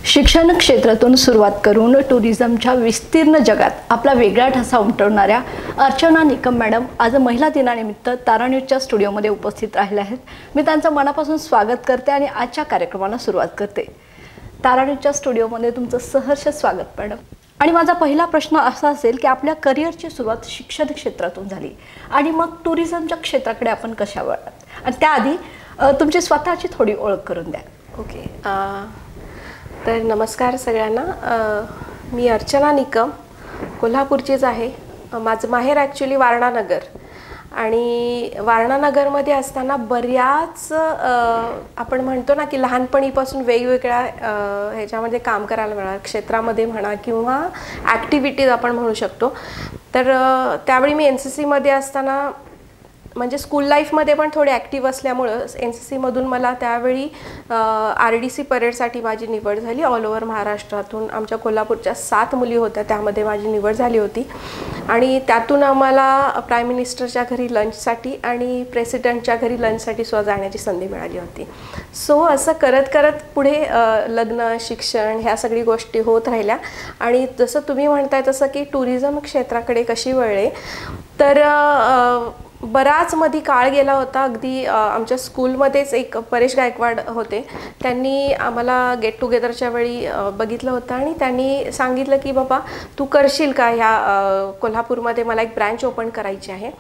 शिक्षण क्षेत्रातून सुरुवात करून टुरिझमच्या विस्तीर्ण जगात आपला वेगळा ठसा उमटवणाऱ्या अर्चना निकम मॅडम आज महिला दिनानिमित्त तारा न्यूजच्या स्टुडिओमध्ये उपस्थित राहिल्या आहेत। मी त्यांचं मनापासून स्वागत करते आणि आजच्या कार्यक्रमाला सुरुवात करते। तारा न्यूजच्या स्टुडिओमध्ये तुमचं सहर्ष स्वागत मॅडम। आणि माझा पहिला प्रश्न असा असेल की आपल्या करिअरची सुरुवात शिक्षण क्षेत्रातून झाली आणि मग टुरिझमच्या क्षेत्राकडे आपण कशा वळलात आणि त्याआधी तुमची स्वतःची थोडी ओळख करून द्या। ओके, तर नमस्कार सगळ्यांना। मी अर्चना निकम, कोल्हापूरचीच आहे। माझं माहेर ॲक्च्युली वारणानगर आणि वारणानगरमध्ये असताना बऱ्याच आपण म्हणतो ना की लहानपणीपासून वेगवेगळ्या ह्याच्यामध्ये काम करायला मिळालं, क्षेत्रामध्ये म्हणा किंवा ॲक्टिव्हिटीज आपण म्हणू शकतो। तर त्यावेळी मी NCCमध्ये असताना म्हणजे स्कूल लाईफमध्ये पण थोडे ॲक्टिव्ह असल्यामुळं NCCमधून मला त्यावेळी RDC परेडसाठी माझी निवड झाली। ऑल ओव्हर महाराष्ट्रातून आमच्या कोल्हापूरच्या 7 मुली होत्या, त्यामध्ये माझी निवड झाली होती आणि त्यातून आम्हाला प्राईम मिनिस्टरच्या घरी लंचसाठी आणि प्रेसिडेंटच्या घरी लंचसाठी सुद्धा जाण्याची संधी मिळाली होती। सो असं करत करत पुढे लग्न, शिक्षण ह्या सगळी गोष्टी होत राहिल्या आणि जसं तुम्ही म्हणताय तसं की टुरिझम क्षेत्राकडे कशी वळले, तर बराच मध्ये काळ गेला होता। अगदी आमच्या स्कूलमध्येच एक परेश गायकवाड होते, त्यांनी आम्हाला गेट टुगेदरच्या वेळी बघितलं होतं आणि त्यांनी सांगितलं की बाबा तू करशील का ह्या कोल्हापूरमध्ये, मला एक ब्रँच ओपन करायची आहे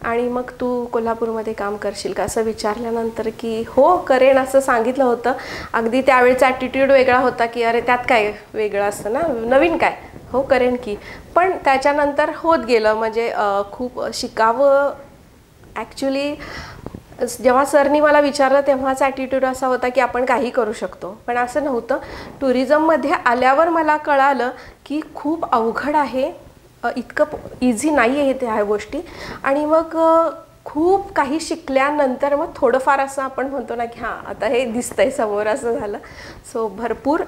आणि मग तू कोल्हापूरमध्ये काम करशील का असं विचारल्यानंतर की हो करेन असं सांगितलं होतं। अगदी त्यावेळेचा ॲटिट्यूड वेगळा होता की अरे त्यात काय वेगळं असतं ना, नवीन काय, हो करेन की। पण त्याच्यानंतर होत गेलं, म्हणजे खूप शिकावं। ॲक्च्युली जेव्हा सरनी मला विचारलं तेव्हाच ॲटिट्यूड असा होता की आपण काही करू शकतो, पण असं नव्हतं। टुरिझममध्ये आल्यावर मला कळालं की खूप अवघड आहे, इतकं इझी नाही आहे त्या गोष्टी। आणि मग खूप काही शिकल्यानंतर मग थोडंफार असं आपण म्हणतो ना की हां आता हे दिसतंय समोर, असं झालं। सो भरपूर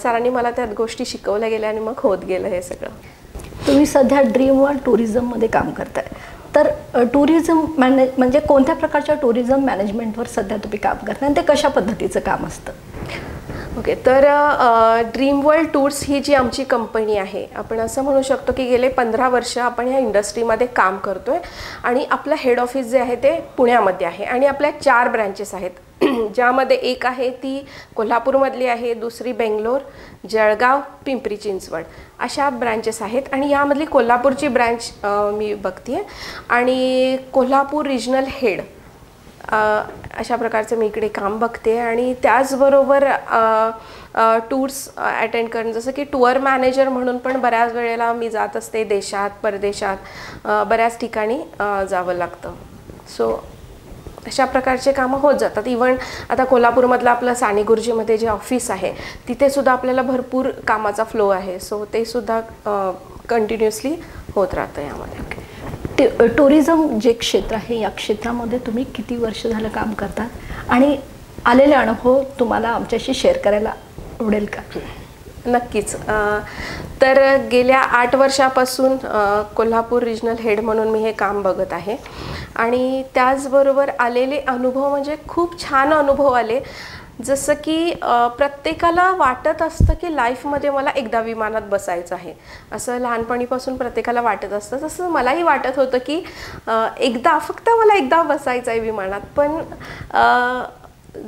सरांनी मला त्यात गोष्टी शिकवल्या गेल्या आणि मग होत गेलं हे सगळं। तुम्ही सध्या ड्रीम वर्ल्ड टुरिझममध्ये काम करताय, तर टुरिझम म्हणजे कोणत्या प्रकारच्या टुरिझम मॅनेजमेंटवर सध्या तुम्ही काम करता आणि ते कशा पद्धतीचं काम असतं? ओके, तर ड्रीम वर्ल्ड टूर्स ही जी आमची कंपनी आहे, आपण असं म्हणू शकतो की गेले 15 वर्ष आपण ह्या इंडस्ट्रीमध्ये काम करतोय आणि आपलं हेड ऑफिस जे आहे ते पुण्यामध्ये आहे आणि आपल्या 4 ब्रँचेस आहेत, ज्यामध्ये एक आहे ती कोल्हापूरमधली आहे, दुसरी बेंगलोर, जळगाव, पिंपरी चिंचवड अशा ब्रँचेस आहेत आणि यामधली कोल्हापूरची ब्रँच मी बघते आणि कोल्हापूर रिजनल हेड अशा प्रकारचं मी इकडे काम बघते आणि त्याचबरोबर टूर्स अटेंड करणं, जसं की टूअर मॅनेजर म्हणून पण बऱ्याच वेळेला मी जात असते, देशात परदेशात बऱ्याच ठिकाणी जावं लागतं। सो अशा प्रकारचे कामं होत जातात। इवन आता कोल्हापूरमधलं आपलं साने गुरुजीमध्ये जे ऑफिस आहे तिथे सुद्धा आपल्याला भरपूर कामाचा फ्लो आहे, सो ते सुद्धा कंटिन्युअसली होत राहतं यामध्ये। टुरिझम जे क्षेत्र आहे या क्षेत्रामध्ये तुम्ही किती वर्ष झालं काम करता आणि आलेले अनुभव तुम्हाला आमच्याशी शेअर करायला आवडेल का? नक्कीच। तर गेल्या 8 वर्षापासून कोल्हापूर रिजनल हेड म्हणून मी हे काम बघत आहे आणि त्याचबरोबर आलेले अनुभव म्हणजे खूप छान अनुभव आले। जसं की प्रत्येकाला वाटत असतं की लाईफमध्ये मला एकदा विमानात बसायचं आहे, असं लहानपणीपासून प्रत्येकाला वाटत असतं। तसं मलाही वाटत होतं की फक्त मला एकदा बसायचं आहे विमानात। पण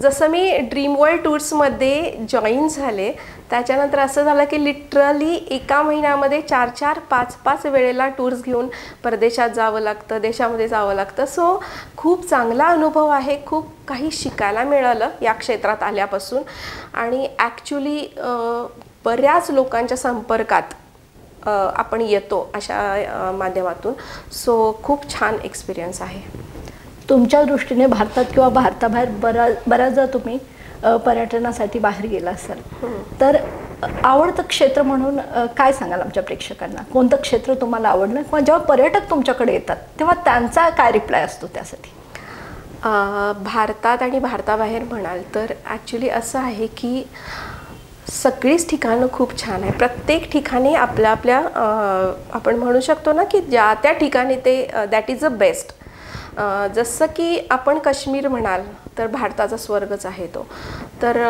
जसं मी ड्रीम वर्ल्ड टूर्समध्ये जॉईन झाले त्याच्यानंतर असं झालं की लिटरली एका महिन्यामध्ये 4-4, 5-5 वेळेला टूर्स घेऊन परदेशात जावं लागतं, देशामध्ये जावं लागतं। सो खूप चांगला अनुभव आहे, खूप काही शिकायला मिळालं या क्षेत्रात आल्यापासून आणि ॲक्च्युली बऱ्याच लोकांच्या संपर्कात आपण येतो अशा माध्यमातून। सो खूप छान एक्सपिरियन्स आहे। तुमच्या दृष्टीने भारतात किंवा भारताबाहेर बऱ्याचदा तुम्ही पर्यटनासाठी बाहेर गेला असाल, तर आवडतं क्षेत्र म्हणून काय सांगाल आमच्या प्रेक्षकांना? कोणतं क्षेत्र तुम्हाला आवडलं किंवा जेव्हा पर्यटक तुमच्याकडे येतात तेव्हा त्यांचा काय रिप्लाय असतो त्यासाठी? भारतात आणि भारताबाहेर म्हणाल तर ॲक्च्युली असं आहे की सगळीच ठिकाणं खूप छान आहे. प्रत्येक ठिकाणी आपल्या आपल्या आपण म्हणू शकतो ना की ज्या त्या ठिकाणी ते दॅट इज अ बेस्ट. जसं की आपण काश्मीर म्हणाल तर भारताचा स्वर्गच आहे तो. तर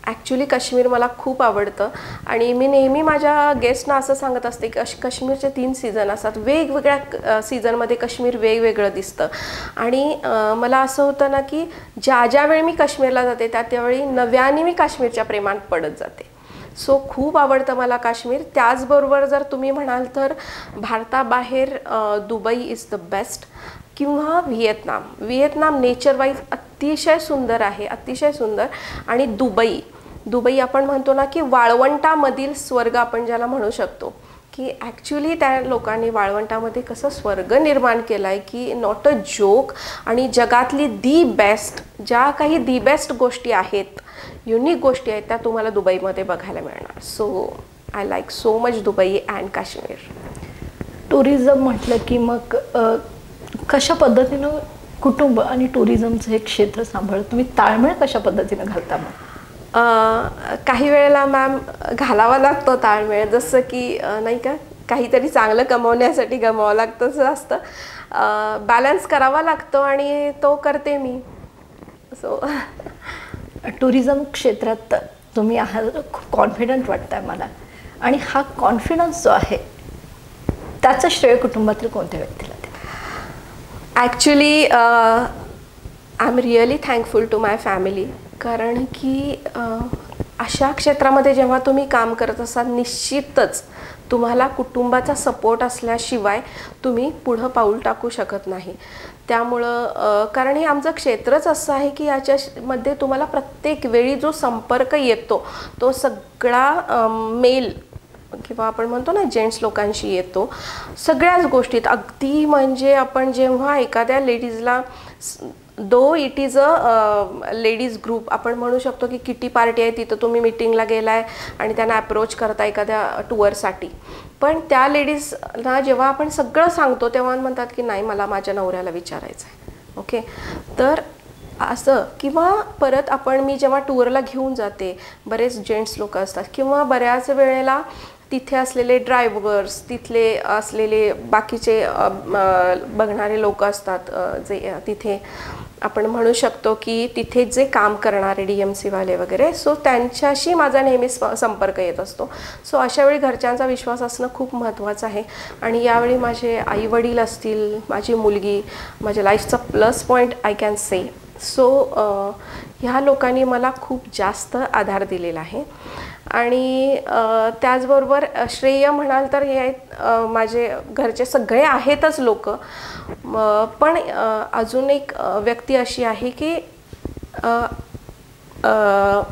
ॲक्च्युली काश्मीर मला खूप आवडतं आणि मी नेहमी माझ्या गेस्टना असं सांगत असते की काश्मीरचे 3 सीझन असतात. वेगवेगळ्या सीझनमध्ये काश्मीर वेगवेगळं दिसतं आणि मला असं होतं ना की ज्या वेळी मी काश्मीरला जाते त्यावेळी नव्याने मी काश्मीरच्या प्रेमात पडत जाते. सो खूप आवडतं मला काश्मीर. त्याचबरोबर जर तुम्ही म्हणाल तर भारताबाहेर दुबई इज द बेस्ट किंवा व्हिएतनाम नेचर वाईज अतिशय सुंदर आहे, अतिशय सुंदर. आणि दुबई आपण म्हणतो ना की वाळवंटामधील स्वर्ग आपण ज्याला म्हणू शकतो की ॲक्च्युली त्या लोकांनी वाळवंटामध्ये कसं स्वर्ग निर्माण केला आहे की नॉट अ जोक. आणि जगातली ज्या काही दी बेस्ट गोष्टी आहेत, युनिक गोष्टी आहेत, त्या तुम्हाला दुबईमध्ये बघायला मिळणार. So I like so much Dubai and Kashmir. Tourism म्हटलं की मग कशा पद्धतीनं कुटुंब आणि टुरिझमचं हे क्षेत्र सांभाळ तुम्ही ताळमेळ कशा पद्धतीनं घालता मग? काही वेळेला मॅम घालावा लागतो ताळमेळ. जसं की नाही का काहीतरी चांगलं कमवण्यासाठी गमवावं लागतं असं असतं. बॅलन्स करावा लागतो आणि तो करते मी. सो टुरिझम क्षेत्रात तुम्ही आहात, खूप कॉन्फिडंट वाटतंय मला. आणि हा कॉन्फिडन्स जो आहे त्याचं श्रेय कुटुंबातील कोणत्या व्यक्तीला देते? Actually I am really thankful to my family. कारण की अशा क्षेत्रामध्ये जेव्हा तुम्ही काम करत असाल निश्चितच तुम्हाला कुटुंबाचा सपोर्ट असल्याशिवाय तुम्ही पुढं पाऊल टाकू शकत नाही. त्यामुळं कारण हे आमचं क्षेत्रच असं आहे की याच्यामध्ये तुम्हाला प्रत्येक वेळी जो संपर्क येतो तो सगळा मेल किंवा आपण म्हणतो ना जेंट्स लोकांशी येतो. सगळ्याच गोष्टीत अगदी म्हणजे आपण जेव्हा एखाद्या लेडीजला though it is a ladies group आपण म्हणू शकतो की किटी पार्टी आहे, तिथं तुम्ही मीटिंगला गेलाय आणि त्यांना अप्रोच करता एखाद्या टूरसाठी, पण त्या लेडीजना जेव्हा आपण सगळं सांगतो तेव्हा म्हणतात की नाही मला माझ्या नवऱ्याला विचारायचं आहे. ओके, तर असं किंवा परत मी जेव्हा टूरला घेऊन जाते बरेच जेंट्स लोक असतात किंवा बऱ्याच वेळेला तिथे असलेले ड्रायव्हर्स, तिथले असलेले बाकीचे बघणारे लोक असतात जे तिथे आपण म्हणू शकतो की तिथे जे काम करणारे DMC वाले वगैरे, सो त्यांच्याशी माझा नेहमी संपर्क येत असतो. सो अशा वेळी घरच्यांचा विश्वास असणं खूप महत्त्वाचं आहे. आणि यावेळी माझे आईवडील असतील, माझी मुलगी, माझ्या लाईफचा plus point I can say. So ह्या लोकांनी मला खूप जास्त आधार दिलेला आहे. आणि त्याचबरोबर श्रेय म्हणाल तर हे आहेत माझे घरचे सगळे आहेतच लोक, पण अजून एक व्यक्ती अशी आहे की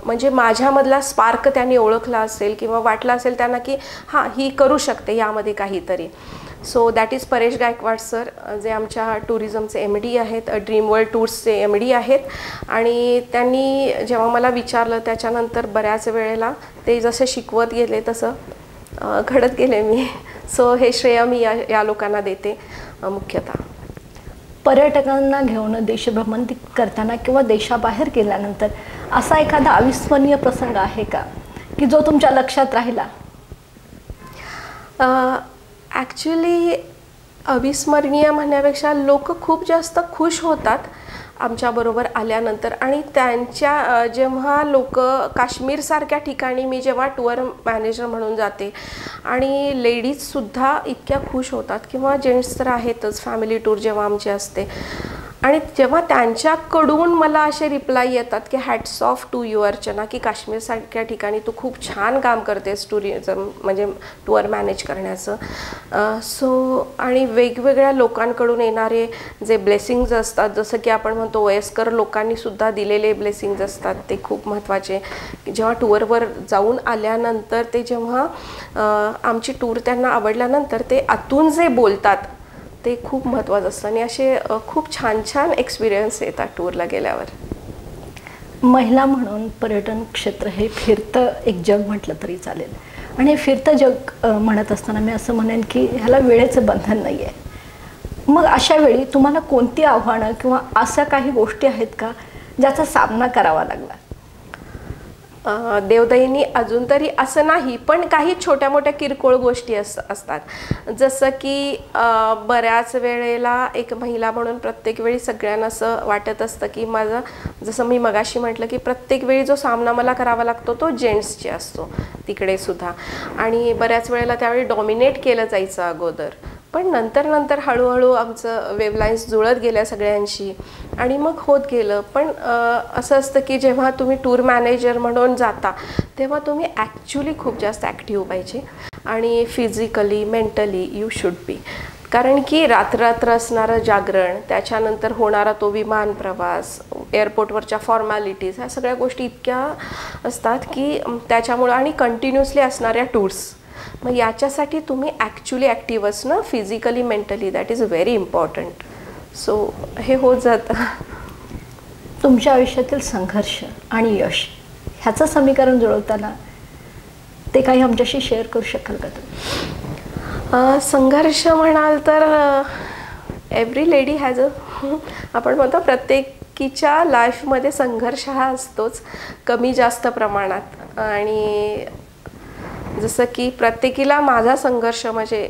म्हणजे माझ्यामधला स्पार्क त्यांनी ओळखला असेल किंवा वाटला असेल त्यांना की हां ही करू शकते यामध्ये काहीतरी. So that is Paresh Gaikwad sir, जे आमच्या टुरिझमचे MD आहेत, ड्रीम वर्ल्ड टूर्सचे MD आहेत. आणि त्यांनी जेव्हा मला विचारलं त्याच्यानंतर बऱ्याच वेळेला ते जसे शिकवत गेले तसं घडत गेले मी. सो हे श्रेय मी या लोकांना देते मुख्यतः. पर्यटकांना घेऊन देशभ्रमण करताना किंवा देशाबाहेर गेल्यानंतर असा एखादा अविस्मरणीय प्रसंग आहे का की जो तुमच्या लक्षात राहिला? ॲक्च्युली अविस्मरणीय म्हणण्यापेक्षा लोक खूप जास्त खुश होतात आमच्याबरोबर आल्यानंतर. आणि त्यांच्या जेव्हा लोक काश्मीरसारख्या ठिकाणी मी जेव्हा टूर मॅनेजर म्हणून जाते आणि लेडीजसुद्धा इतक्या खुश होतात किंवा जेंट्स तर आहेतच, फॅमिली टूर जेव्हा आमची असते आणि जेव्हा त्यांच्याकडून मला असे रिप्लाय येतात की hats off to you Archana, की काश्मीरसारख्या ठिकाणी तू खूप छान काम करतेस टुरिझम म्हणजे टूर मॅनेज करण्याचं. सो आणि वेगवेगळ्या लोकांकडून येणारे जे ब्लेसिंग्ज असतात, जसं की आपण म्हणतो वयस्कर लोकांनीसुद्धा दिलेले ब्लेसिंग्ज असतात, ते खूप महत्त्वाचे. जेव्हा टूरवर जाऊन आल्यानंतर ते जेव्हा आमची टूर त्यांना आवडल्यानंतर ते आतून जे बोलतात ते खूप महत्त्वाचं असतं. आणि असे खूप छान छान एक्सपिरियन्स येतात टूरला गेल्यावर. महिला म्हणून पर्यटन क्षेत्र हे फिरतं एक जग म्हटलं तरी चालेल. आणि हे फिरतं जग म्हणत असताना मी असं म्हणेन की ह्याला वेळेचं बंधन नाही आहे. मग अशा वेळी तुम्हाला कोणती आव्हानं किंवा अशा काही गोष्टी आहेत का ज्याचा सामना करावा लागला? देवदयीनी अजून तरी असं नाही, पण काही छोट्या मोठ्या किरकोळ गोष्टी असतात. जसं की बऱ्याच वेळेला एक महिला म्हणून प्रत्येक वेळी सगळ्यांना असं वाटत असतं की माझं, जसं मी मगाशी म्हटलं की प्रत्येक वेळी जो सामना मला करावा लागतो तो जेंट्सची असतो तिकडे सुद्धा. आणि बऱ्याच वेळेला त्यावेळी डॉमिनेट केलं जायचं अगोदर, पण नंतर हळूहळू आमचं वेवलाईन्स जुळत गेल्या सगळ्यांशी आणि मग होत गेलं. पण असं असतं की जेव्हा तुम्ही टूर मॅनेजर म्हणून जाता तेव्हा तुम्ही ॲक्च्युली खूप जास्त ॲक्टिव्ह पाहिजे आणि physically mentally you should be. कारण की रात्र असणारं जागरण, त्याच्यानंतर होणारा तो विमान प्रवास, एअरपोर्टवरच्या फॉर्मॅलिटीज, ह्या सगळ्या गोष्टी इतक्या असतात की त्याच्यामुळं, आणि कंटिन्युअसली असणाऱ्या टूर्स, मग याच्यासाठी तुम्ही ॲक्च्युली ॲक्टिव्ह असणं physically mentally, that is very important. So हे होत जातं. तुमच्या आयुष्यातील संघर्ष आणि यश ह्याचं समीकरण जुळवताना ते काही आमच्याशी शेअर करू शकाल का तुम्ही? संघर्ष म्हणाल तर एव्हरी लेडी हॅज आपण म्हणतो प्रत्येकीच्या लाईफमध्ये संघर्ष हा असतोच कमी जास्त प्रमाणात. आणि जसं की प्रत्येकीला माझा संघर्ष म्हणजे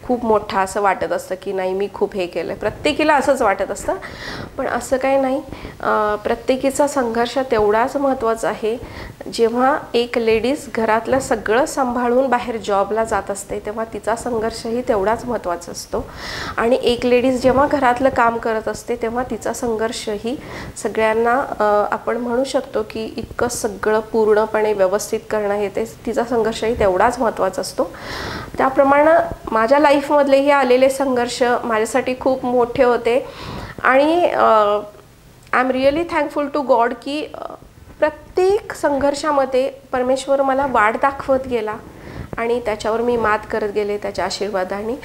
खूप मोठा असं वाटत असतं की नाही मी खूप हे केलं आहे, प्रत्येकीला असंच वाटत असतं. पण असं काही नाही, प्रत्येकीचा संघर्ष तेवढाच महत्त्वाचा आहे. जेव्हा एक लेडीज घरातलं सगळं सांभाळून बाहेर जॉबला जात असते तेव्हा तिचा संघर्षही तेवढाच महत्त्वाचा असतो. आणि एक लेडीज जेव्हा घरातलं काम करत असते तेव्हा तिचा संघर्षही सगळ्यांना आपण म्हणू शकतो की इतकं सगळं पूर्णपणे व्यवस्थित करणं हे ते तिचा संघर्षही तेवढाच महत्त्वाचा असतो. त्याप्रमाणे माझ्या लाईफमधलेही आलेले संघर्ष माझ्यासाठी खूप मोठे होते. आणि I am really thankful to God की प्रत्येक संघर्षामध्ये परमेश्वर मला वाट दाखवत गेला आणि त्याच्यावर मी मात करत गेले त्याच्या आशीर्वादाने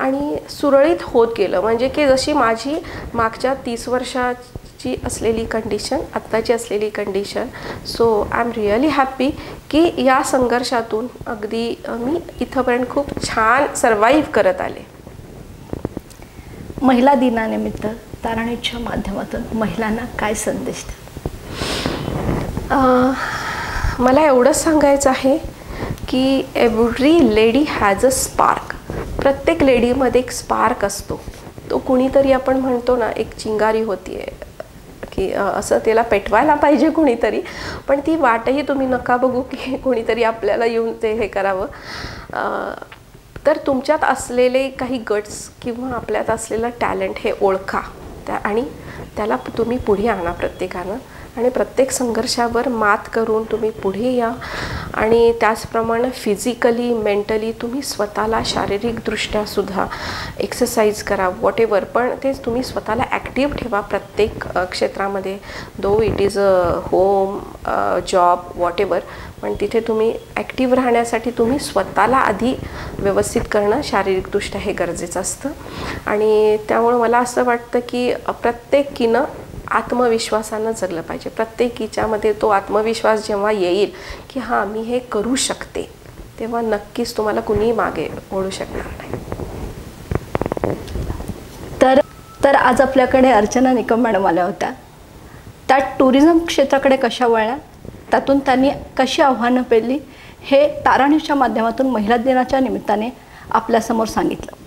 आणि सुरळीत होत गेलं. म्हणजे की जशी माझी मागच्या 30 वर्षाची असलेली कंडिशन, आत्ताची असलेली condition. So I am really happy की या संघर्षातून अगदी मी इथंपर्यंत खूप छान सर्वाईव्ह करत आले. महिला दिनानिमित्त ताराणीच्या माध्यमातून महिलांना काय संदेश द्या? मला एवढंच सांगायचं आहे की every lady has a spark. प्रत्येक लेडीमध्ये एक स्पार्क असतो. तो कुणीतरी आपण म्हणतो ना एक चिंगारी होती आहे की असं त्याला पेटवायला पाहिजे कुणीतरी, पण ती वाटही तुम्ही नका बघू की कुणीतरी आपल्याला येऊन ते हे करावं. तर तुमच्यात असलेले काही गट्स किंवा आपल्यात असलेलं टॅलेंट हे ओळखा आणि त्याला तुम्ही पुढे आणा प्रत्येकानं. आणि प्रत्येक संघर्षावर मात करून तुम्ही पुढे या. आणि त्याचप्रमाणे फिजिकली मेंटली तुम्ही स्वतःला शारीरिकदृष्ट्यासुद्धा एक्सरसाइज करा, वॉटेवर, पण तेच तुम्ही स्वतःला ॲक्टिव्ह ठेवा प्रत्येक क्षेत्रामध्ये. Though it is a home, job, whatever, पण तिथे तुम्ही ॲक्टिव्ह राहण्यासाठी तुम्ही स्वतःला आधी व्यवस्थित करणं शारीरिकदृष्ट्या हे गरजेचं असतं. आणि त्यामुळं मला असं वाटतं की प्रत्येकीनं आत्मविश्वासानं जगलं पाहिजे. प्रत्येकीच्यामध्ये तो आत्मविश्वास जेव्हा येईल की हां मी हे करू शकते, तेव्हा नक्कीच तुम्हाला कुणीही मागे ओढू शकणार नाही. तर आज आपल्याकडे अर्चना निकम मॅडम आल्या होत्या. त्या टुरिझम क्षेत्राकडे कशा वळल्या, त्यातून त्यांनी कशी आव्हानं पेलली हे ताराणीच्या माध्यमातून महिला दिनाच्या निमित्ताने आपल्यासमोर सांगितलं.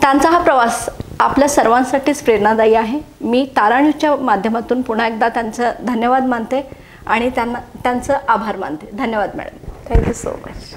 त्यांचा हा प्रवास आपल्या सर्वांसाठीच प्रेरणादायी आहे. मी ताराणीच्या माध्यमातून पुन्हा एकदा त्यांचं धन्यवाद मानते आणि त्यांचं आभार मानते. धन्यवाद मॅडम. Thank you so much.